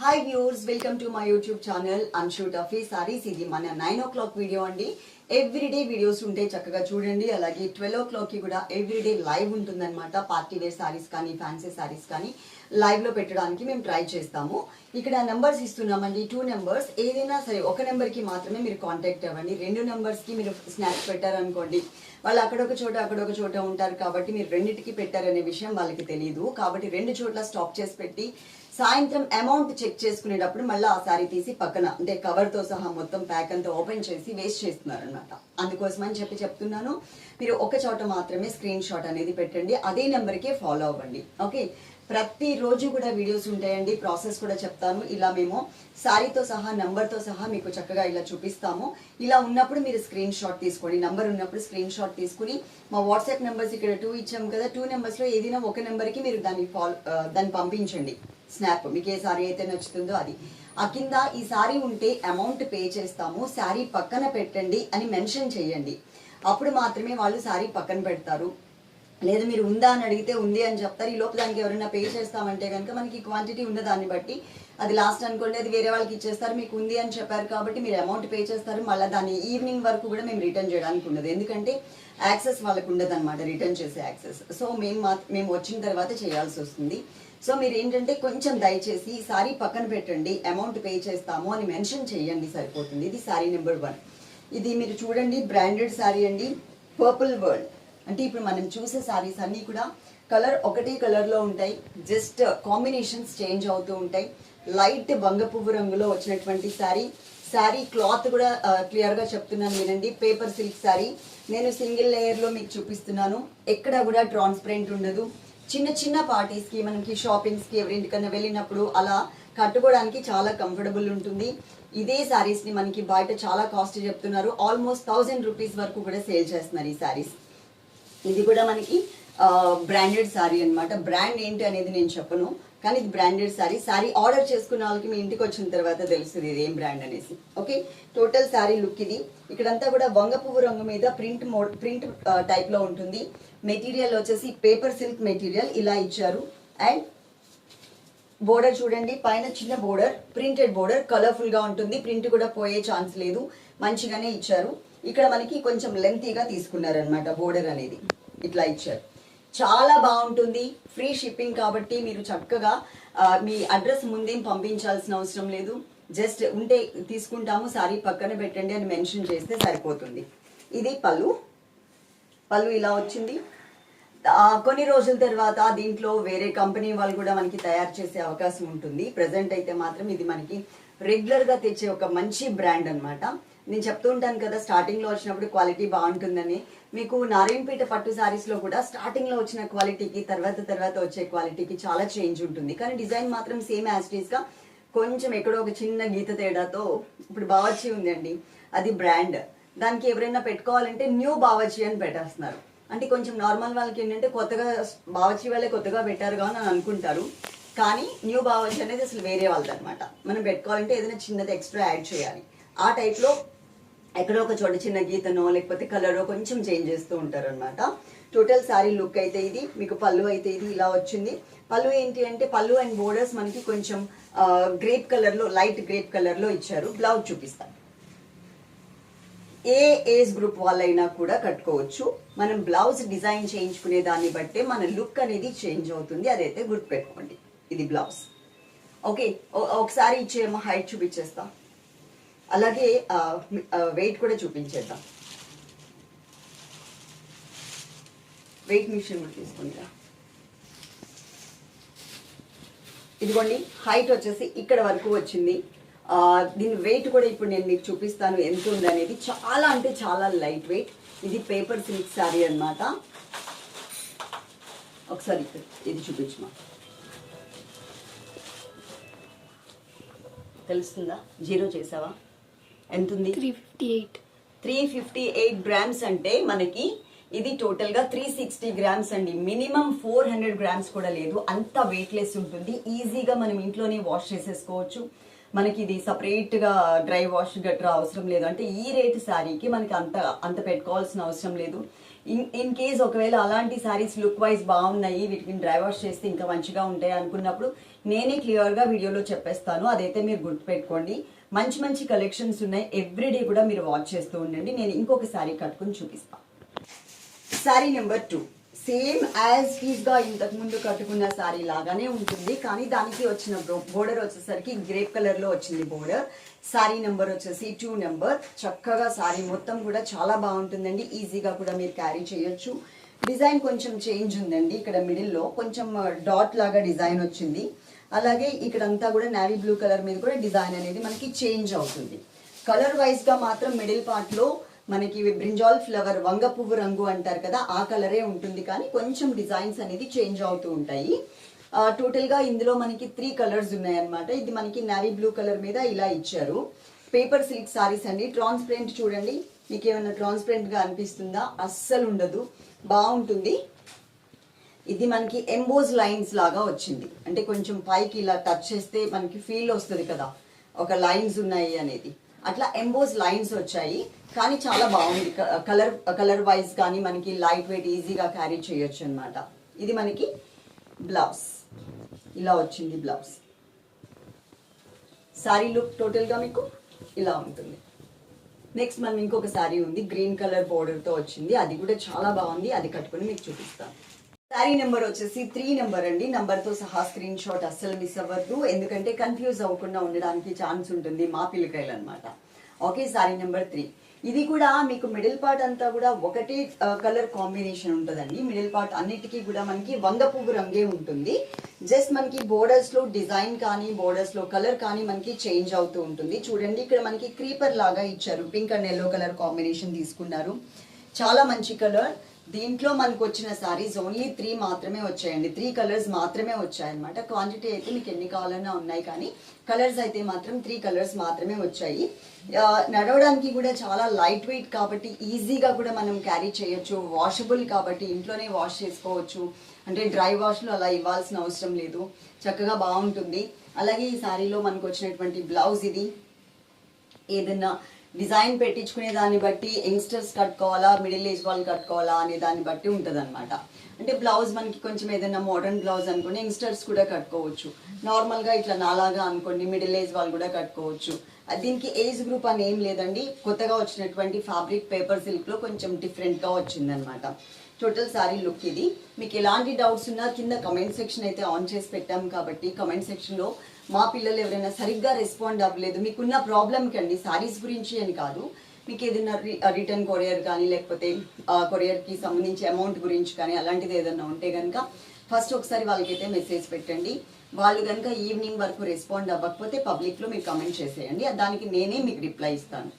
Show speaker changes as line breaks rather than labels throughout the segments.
Hi viewers, welcome to my YouTube channel Anshu Tuffy saris. ఇది మన 9 o'clock video అండి. Everyday videos ఉంటాయి, చక్కగా చూడండి. అలాగే 12 o'clock కి కూడా ఎవ్రీడే లైవ్ ఉంటుందన్నమాట. పార్టీ వేర్ సారీస్ కానీ ఫ్యాన్సీ సారీస్ కానీ లైవ్ లో పెట్టడానికి మేము ట్రై చేస్తాము. ఇక్కడ నెంబర్స్ ఇస్తున్నామండి, 2 నెంబర్స్. ఏదైనా సరే ఒక నెంబర్ కి మాత్రమే మీరు కాంటాక్ట్ అవ్వండి. 2 నెంబర్స్ కి మీరు స్నాప్స్ పెట్టారనుకోండి, వాళ్ళు అక్కడొక చోట ఉంటారు కాబట్టి మీరు రెండింటికి పెట్టారనే విషయం వాళ్ళకి తెలియదు. కాబట్టి 2 చోట్ల స్టాప్ చేసి పెట్టి సాయంత్రం అమౌంట్ చెక్ చేసుకునేటప్పుడు మళ్ళీ ఆ సారీ తీసి పక్కన అంటే కవర్ తో సహా మొత్తం ప్యాక్ అంతా ఓపెన్ చేసి వేస్ట్ చేస్తున్నారు అనమాట. అందుకోసం అని చెప్తున్నాను, మీరు ఒక చోట మాత్రమే స్క్రీన్ షాట్ అనేది పెట్టండి, అదే నెంబర్కే ఫాలో అవ్వండి. ఓకే, ప్రతి రోజు కూడా వీడియోస్ ఉంటాయండి, ప్రాసెస్ కూడా చెప్తాను. ఇలా మేము సారీతో సహా నంబర్తో సహా మీకు చక్కగా ఇలా చూపిస్తాము. ఇలా ఉన్నప్పుడు మీరు స్క్రీన్ షాట్ తీసుకోండి, నంబర్ ఉన్నప్పుడు స్క్రీన్ షాట్ తీసుకుని మా వాట్సాప్ నెంబర్స్ ఇక్కడ 2 ఇచ్చాము కదా, 2 నెంబర్స్లో ఏదైనా ఒక నెంబర్కి మీరు దాన్ని పంపించండి. స్నాప్ మీకు ఏ సారీ అయితే నచ్చుతుందో అది. ఆ కింద ఈ సారీ ఉంటే అమౌంట్ పే చేస్తాము, సారీ పక్కన పెట్టండి అని మెన్షన్ చేయండి. అప్పుడు మాత్రమే వాళ్ళు సారీ పక్కన పెడతారు. లేదు మీరు ఉందా అని అడిగితే ఉంది అని చెప్తారు. ఈ లోపు దానికి ఎవరైనా పే చేస్తామంటే కనుక మనకి క్వాంటిటీ ఉన్న దాన్ని బట్టి అది లాస్ట్ అనుకోండి, అది వేరే వాళ్ళకి ఇచ్చేస్తారు. మీకు ఉంది అని చెప్పారు కాబట్టి మీరు అమౌంట్ పే చేస్తారు. మళ్ళీ దాన్ని ఈవినింగ్ వరకు కూడా మేము రిటర్న్ చేయడానికి ఉండదు, ఎందుకంటే యాక్సెస్ వాళ్ళకు ఉండదు అనమాట, రిటర్న్ చేసే యాక్సెస్. సో మేము వచ్చిన తర్వాత చేయాల్సి వస్తుంది. సో మీరు ఏంటంటే కొంచెం దయచేసి సారీ పక్కన పెట్టండి, అమౌంట్ పే చేస్తాము అని మెన్షన్ చేయండి, సరిపోతుంది. ఇది సారీ నెంబర్ 1. ఇది మీరు చూడండి, బ్రాండెడ్ సారీ అండి, పర్పుల్ వరల్డ్. అంటే ఇప్పుడు మనం చూసే సారీస్ అన్నీ కూడా కలర్ ఒకటే కలర్లో ఉంటాయి, జస్ట్ కాంబినేషన్స్ చేంజ్ అవుతూ ఉంటాయి. లైట్ వంగ పువ్వు రంగులో వచ్చినటువంటి శారీ క్లాత్ కూడా క్లియర్గా చెప్తున్నాను వినండి. పేపర్ సిల్క్ శారీ, నేను సింగిల్ లేయర్లో మీకు చూపిస్తున్నాను. ఎక్కడ కూడా ట్రాన్స్పరెంట్ ఉండదు. చిన్న చిన్న పార్టీస్కి, మనకి షాపింగ్స్కి, ఎవరింటికన్నా వెళ్ళినప్పుడు అలా కట్టుకోవడానికి చాలా కంఫర్టబుల్ ఉంటుంది. ఇదే శారీస్ని మనకి బయట చాలా కాస్ట్ చెప్తున్నారు, ఆల్మోస్ట్ 1000 రూపీస్ వరకు కూడా సేల్ చేస్తున్నారు ఈ శారీస్. ఇది కూడా మనకి బ్రాండెడ్ శారీ అనమాట. బ్రాండ్ ఏంటి అనేది నేను చెప్పను, కానీ ఇది బ్రాండెడ్ శారీ ఆర్డర్ చేసుకున్న వాళ్ళకి మీ ఇంటికి వచ్చిన తర్వాత తెలుస్తుంది ఇది ఏం బ్రాండ్ అనేసి. ఓకే, టోటల్ శారీ లుక్ ఇది. ఇక్కడంతా కూడా వంగ పువ్వు రంగు మీద ప్రింట్ టైప్ లో ఉంటుంది. మెటీరియల్ వచ్చేసి పేపర్ సిల్క్ మెటీరియల్ ఇలా ఇచ్చారు. అండ్ బోర్డర్ చూడండి, పైన చిన్న బోర్డర్, ప్రింటెడ్ బోర్డర్, కలర్ఫుల్ గా ఉంటుంది. ప్రింట్ కూడా పోయే ఛాన్స్ లేదు, మంచిగానే ఇచ్చారు. ఇక్కడ మనకి కొంచెం లెంతీగా తీసుకున్నారు అనమాట, బోర్డర్ అనేది ఇట్లా ఇచ్చారు. చాలా బాగుంటుంది. ఫ్రీ షిప్పింగ్ కాబట్టి మీరు చక్కగా మీ అడ్రస్ ముందేం పంపించాల్సిన అవసరం లేదు. జస్ట్ ఉంటే తీసుకుంటాము, సారీ పక్కన పెట్టండి అని మెన్షన్ చేస్తే సరిపోతుంది. ఇది పళ్ళు ఇలా వచ్చింది. కొన్ని రోజుల తర్వాత దీంట్లో వేరే కంపెనీ వాళ్ళు కూడా మనకి తయారు చేసే అవకాశం ఉంటుంది. ప్రజెంట్ అయితే మాత్రం ఇది మనకి రెగ్యులర్ గా తెచ్చే ఒక మంచి బ్రాండ్ అనమాట. నేను చెప్తూ ఉంటాను కదా, స్టార్టింగ్ లో వచ్చినప్పుడు క్వాలిటీ బాగుంటుందని. మీకు నారాయణపేట పట్టు సారీస్ లో కూడా స్టార్టింగ్ లో వచ్చిన క్వాలిటీకి తర్వాత వచ్చే క్వాలిటీకి చాలా చేంజ్ ఉంటుంది, కానీ డిజైన్ మాత్రం సేమ్ యాజ్ ఇట్ ఈస్ గా కొంచెం ఎక్కడో ఒక చిన్న గీత తేడాతో. ఇప్పుడు బావర్చి ఉందండి, అది బ్రాండ్. దానికి ఎవరైనా పెట్టుకోవాలంటే న్యూ బావర్చి అని పెట్టేస్తున్నారు. అంటే కొంచెం నార్మల్ వాళ్ళకి ఏంటంటే కొత్తగా బావర్చి వాళ్ళే కొత్తగా పెట్టారు కానీ అని అనుకుంటారు, కానీ న్యూ బావర్చి అనేది అసలు వేరే వాళ్ళది అనమాట. మనం పెట్టుకోవాలంటే ఏదైనా చిన్నది ఎక్స్ట్రా యాడ్ చేయాలి. ఆ టైప్లో ఎక్కడో ఒక చోట చిన్న గీతనో లేకపోతే కలరో కొంచెం చేంజ్ చేస్తూ ఉంటారు అనమాట. టోటల్ శారీ లుక్ అయితే ఇది. మీకు పళ్ళు అయితే ఇది ఇలా వచ్చింది. పళ్ళు ఏంటి అంటే పళ్ళు అండ్ బోర్డర్స్ మనకి కొంచెం గ్రేప్ కలర్లో, లైట్ గ్రేప్ కలర్లో ఇచ్చారు. బ్లౌజ్ చూపిస్తాను. ఏ ఏజ్ గ్రూప్ వాళ్ళైనా కూడా కట్టుకోవచ్చు. మనం బ్లౌజ్ డిజైన్ చేయించుకునే దాన్ని బట్టే మన లుక్ అనేది చేంజ్ అవుతుంది, అదైతే గుర్తుపెట్టుకోండి. ఇది బ్లౌజ్. ఓకే, ఒకసారి ఇచ్చేమో హైట్ చూపించేస్తా, అలాగే వెయిట్ కూడా చూపించేద్దాం. వెయిట్ మిషన్ కూడా తీసుకుంటా. ఇదిగోండి, హైట్ వచ్చేసి ఇక్కడ వరకు వచ్చింది. దీని వెయిట్ కూడా ఇప్పుడు నేను మీకు చూపిస్తాను ఎంత ఉంది అనేది. చాలా అంటే చాలా లైట్ వెయిట్. ఇది పేపర్ సిల్క్ శారీ అనమాట. ఒకసారి ఇది చూపించమా, తెలుస్తుందా? జీరో చేసావా? ఎంత ఉంది? 358 గ్రామ్స్. అంటే మనకి ఇది టోటల్ గా 360 గ్రామ్స్ అండి. మినిమం 400 గ్రామ్స్ కూడా లేదు, అంత వెయిట్లెస్ ఉంటుంది. ఈజీగా మనం ఇంట్లోనే వాష్ చేసేసుకోవచ్చు. మనకి ఇది సపరేట్ గా డ్రై వాష్ గట్రా అవసరం లేదు. అంటే ఈ రేట్ శారీకి మనకి అంత పెట్టుకోవాల్సిన అవసరం లేదు. ఇన్ కేస్ ఒకవేళ అలాంటి సారీస్ లుక్ వైజ్ బాగున్నాయి, వీటిని డ్రై వాష్ చేస్తే ఇంకా మంచిగా ఉంటాయి అనుకున్నప్పుడు నేనే క్లియర్గా వీడియోలో చెప్పేస్తాను. అదైతే మీరు గుర్తుపెట్టుకోండి. మంచి మంచి కలెక్షన్స్ ఉన్నాయి. ఎవ్రీడే కూడా మీరు వాచ్ చేస్తూ ఉండండి. నేను ఇంకొక సారీ కట్టుకుని చూపిస్తాను. సారీ నెంబర్ 2 సేమ్ యాజ్ టీజ్ గా ఇంతకు ముందు కట్టుకున్న సారీ లాగానే ఉంటుంది, కానీ దానికి వచ్చిన బోర్డర్ వచ్చేసరికి గ్రేప్ కలర్ లో వచ్చింది బోర్డర్. సారీ నెంబర్ వచ్చేసి 2 నెంబర్. చక్కగా సారీ మొత్తం కూడా చాలా బాగుంటుందండి. ఈజీగా కూడా మీరు క్యారీ చేయొచ్చు. డిజైన్ కొంచెం చేంజ్ ఉందండి. ఇక్కడ మిడిల్లో కొంచెం డాట్ లాగా డిజైన్ వచ్చింది. అలాగే ఇక్కడంతా కూడా నావీ బ్లూ కలర్ మీద కూడా డిజైన్ అనేది మనకి చేంజ్ అవుతుంది. కలర్ వైజ్ గా మాత్రం మిడిల్ పార్ట్ లో మనకి బ్రింజాల్ ఫ్లవర్, వంగ పువ్వు రంగు అంటారు కదా, ఆ కలరే ఉంటుంది, కానీ కొంచెం డిజైన్స్ అనేది చేంజ్ అవుతూ ఉంటాయి. టోటల్ గా ఇందులో మనకి 3 కలర్స్ ఉన్నాయన్నమాట. ఇది మనకి నావీ బ్లూ కలర్ మీద ఇలా ఇచ్చారు. పేపర్ సిల్క్ సారీస్ అండి. ట్రాన్స్పరెంట్ చూడండి, మీకు ఏమైనా ట్రాన్స్పరెంట్ గా అనిపిస్తుందా? అస్సలు ఉండదు, బాగుంటుంది. ఇది మనకి ఎంబోజ్ లైన్స్ లాగా వచ్చింది, అంటే కొంచెం పైకి ఇలా టచ్ చేస్తే మనకి ఫీల్ వస్తుంది కదా ఒక లైన్స్ ఉన్నాయి అనేది. అట్లా ఎంబోజ్ లైన్స్ వచ్చాయి, కానీ చాలా బాగుంది. కలర్ వైజ్ కానీ మనకి లైట్ వెయిట్ ఈజీగా క్యారీ చేయొచ్చు అనమాట. ఇది మనకి బ్లౌజ్ ఇలా వచ్చింది. బ్లౌజ్ సారీ లుక్ టోటల్ గా మీకు ఇలా ఉంటుంది. నెక్స్ట్ మనం ఇంకొక సారీ ఉంది, గ్రీన్ కలర్ బోర్డర్ తో వచ్చింది. అది కూడా చాలా బాగుంది. అది కట్టుకుని మీకు చూపిస్తాను. సారీ నెంబర్ వచ్చేసి 3 నెంబర్ అండి. నెంబర్ తో సహా స్క్రీన్ షాట్ అస్సలు మిస్ అవ్వద్దు, ఎందుకంటే కన్ఫ్యూజ్ అవ్వకుండా ఉండడానికి ఛాన్స్ ఉంటుంది మా పిల్లకాయలు అనమాట. Okay, sorry number 3. ఇది కూడా మీకు మిడిల్ పార్ట్ అంతా కూడా ఒకటే కలర్ కాంబినేషన్ ఉంటుందండి. మిడిల్ పార్ట్ అన్నిటికీ కూడా మనకి వంగ పువ్వు రంగే ఉంటుంది. జస్ట్ మనకి బోర్డర్స్ లో డిజైన్ కానీ బోర్డర్స్ లో కలర్ కానీ మనకి చేంజ్ అవుతూ ఉంటుంది. చూడండి, ఇక్కడ మనకి క్రీపర్ లాగా ఇచ్చారు. Pink and yellow colour combination తీసుకున్నారు. చాలా మంచి కలర్. దీంట్లో మనకు వచ్చిన సారీస్ ఓన్లీ 3 మాత్రమే వచ్చాయండి. 3 కలర్స్ మాత్రమే వచ్చాయన్నమాట. క్వాంటిటీ అయితే మీకు ఎన్ని కావాలన్నా ఉన్నాయి, కానీ కలర్స్ అయితే మాత్రం 3 కలర్స్ మాత్రమే వచ్చాయి. నడవడానికి కూడా చాలా లైట్ వెయిట్ కాబట్టి ఈజీగా కూడా మనం క్యారీ చేయొచ్చు. వాషబుల్ కాబట్టి ఇంట్లోనే వాష్ చేసుకోవచ్చు, అంటే డ్రై వాష్లో అలా ఇవ్వాల్సిన అవసరం లేదు. చక్కగా బాగుంటుంది. అలాగే ఈ సారీలో మనకు వచ్చినటువంటి బ్లౌజ్ ఇది. ఏదన్నా డిజైన్ పెట్టించుకునే దాన్ని బట్టి యంగ్స్టర్స్ కట్టుకోవాలా, మిడిల్ ఏజ్ వాళ్ళు కట్టుకోవాలా అనే దాన్ని బట్టి ఉంటుంది అనమాట. అంటే బ్లౌజ్ మనకి కొంచెం ఏదైనా మోడర్న్ బ్లౌజ్ అనుకోండి, యంగ్స్టర్స్ కూడా కట్టుకోవచ్చు. నార్మల్గా ఇట్లా నాలాగా అనుకోండి, మిడిల్ ఏజ్ వాళ్ళు కూడా కట్టుకోవచ్చు. దీనికి ఏజ్ గ్రూప్ అని ఏం లేదండి. కొత్తగా వచ్చినటువంటి ఫ్యాబ్రిక్ పేపర్ సిల్క్లో కొంచెం డిఫరెంట్గా వచ్చిందనమాట. టోటల్ సారీ లుక్ ఇది. మీకు ఎలాంటి డౌట్స్ ఉన్నా కింద కమెంట్ సెక్షన్ అయితే ఆన్ చేసి పెట్టాం కాబట్టి కమెంట్ సెక్షన్లో మా పిల్లలు ఎవరైనా సరిగ్గా రెస్పాండ్ అవ్వలేదు, మీకున్న ప్రాబ్లమ్కి అండి, సారీస్ గురించి అని కాదు, మీకు ఏదైనా రిటర్న్ కొరియర్ కానీ లేకపోతే కొరియర్కి సంబంధించి అమౌంట్ గురించి కానీ అలాంటిది ఏదైనా ఉంటే కనుక ఫస్ట్ ఒకసారి వాళ్ళకైతే మెసేజ్ పెట్టండి. వాళ్ళు కనుక ఈవినింగ్ వరకు రెస్పాండ్ అవ్వకపోతే పబ్లిక్లో మీరు కమెంట్ చేసేయండి, దానికి నేనే మీకు రిప్లై ఇస్తాను.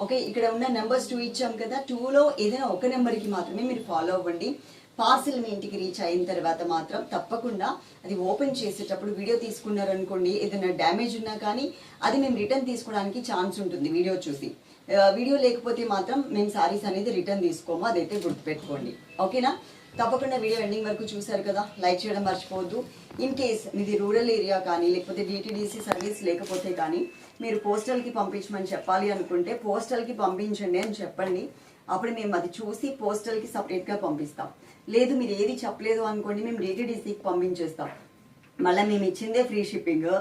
ఓకే, ఇక్కడ ఉన్న నెంబర్స్ 2 ఇచ్చాం కదా, 2లో ఏదైనా ఒక నెంబర్కి మాత్రమే మీరు ఫాలో అవ్వండి. పార్సిల్ మీ ఇంటికి రీచ్ అయిన తర్వాత మాత్రం తప్పకుండా అది ఓపెన్ చేసేటప్పుడు వీడియో తీసుకున్నారనుకోండి, ఏదైనా డ్యామేజ్ ఉన్నా కానీ అది మేము రిటర్న్ తీసుకోవడానికి ఛాన్స్ ఉంటుంది వీడియో చూసి. వీడియో లేకపోతే మాత్రం మేము సారీస్ అనేది రిటర్న్ తీసుకోము, అదైతే గుర్తుపెట్టుకోండి. ఓకేనా? తప్పకుండా వీడియో ఎండింగ్ వరకు చూసారు కదా, లైక్ చేయడం మర్చిపోవద్దు. ఇన్ కేస్ మీది రూరల్ ఏరియా కానీ లేకపోతే DTDC సర్వీస్ లేకపోతే కానీ మీరు పోస్టల్కి పంపించమని చెప్పాలి అనుకుంటే పోస్టల్కి పంపించండి అని చెప్పండి. అప్పుడు మేము అది చూసి పోస్టల్కి సపరేట్గా పంపిస్తాం. లేదు మీరు ఏది చెప్పలేదు అనుకోండి, మేము DTDCకి పంపించేస్తాం. మళ్ళీ మేము ఇచ్చిందే ఫ్రీ షిప్పింగ్,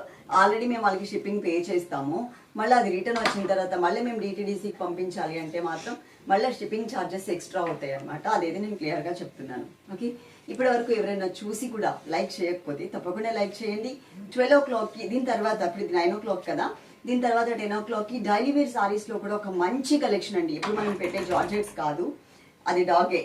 ఆల్రెడీ మేము వాళ్ళకి షిప్పింగ్ పే చేస్తాము. మళ్ళీ అది రిటర్న్ వచ్చిన తర్వాత మళ్ళీ మేము DTDCకి పంపించాలి అంటే మాత్రం మళ్ళీ షిప్పింగ్ ఛార్జెస్ ఎక్స్ట్రా అవుతాయి అనమాట. అదైతే నేను క్లియర్గా చెప్తున్నాను. ఓకే, ఇప్పటి వరకు ఎవరైనా చూసి కూడా లైక్ చేయకపోతే తప్పకుండా లైక్ చేయండి. 12 o'clockకి, దీని తర్వాత ఇప్పుడు 9 o'clock కదా, దీని తర్వాత 10 o'clockకి డైలీ వేర్ సారీస్లో కూడా ఒక మంచి కలెక్షన్ అండి. ఇప్పుడు మనం పెట్టే జార్జెట్స్ కాదు, అది డాగే.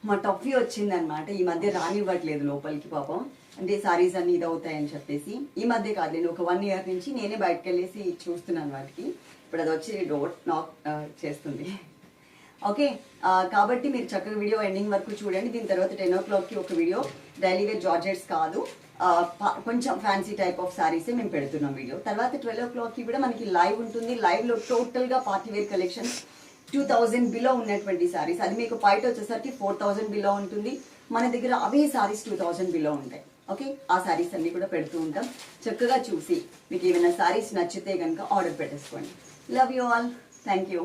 మా టఫీ వచ్చిందనమాట, ఈ మధ్య రానివ్వట్లేదు లోపలికి పాపం, అంటే సారీస్ అన్ని ఇది అవుతాయని చెప్పేసి. ఈ మధ్య కాదు, నేను ఒక 1 year నుంచి నేనే బయటకు వెళ్ళేసి చూస్తున్నాను వాటికి. ఇప్పుడు అది వచ్చి డోర్ నాక్ చేస్తుంది. ఓకే, కాబట్టి మీరు చక్కగా వీడియో ఎండింగ్ వరకు చూడండి. దీని తర్వాత 10 o'clockకి ఒక వీడియో డైలీ వేర్ జార్జెట్స్ కాదు, కొంచెం ఫ్యాన్సీ టైప్ ఆఫ్ సారీసే మేము పెడుతున్నాం వీడియో. తర్వాత 12 o'clockకి కూడా మనకి లైవ్ ఉంటుంది. లైవ్లో టోటల్గా పార్టీ వేర్ కలెక్షన్స్ 2000 బిలో ఉన్నటువంటి సారీస్, అది మీకు బయట వచ్చేసరికి 4000 బిలో ఉంటుంది. మన దగ్గర అవే సారీస్ 2000 బిలో ఉంటాయి. ఓకే, ఆ సారీస్ అన్ని కూడా పెడుతూ ఉంటాం. చక్కగా చూసి మీకు ఏమైనా సారీస్ నచ్చితే కనుక ఆర్డర్ పెట్టేసుకోండి. Love you all, thank you.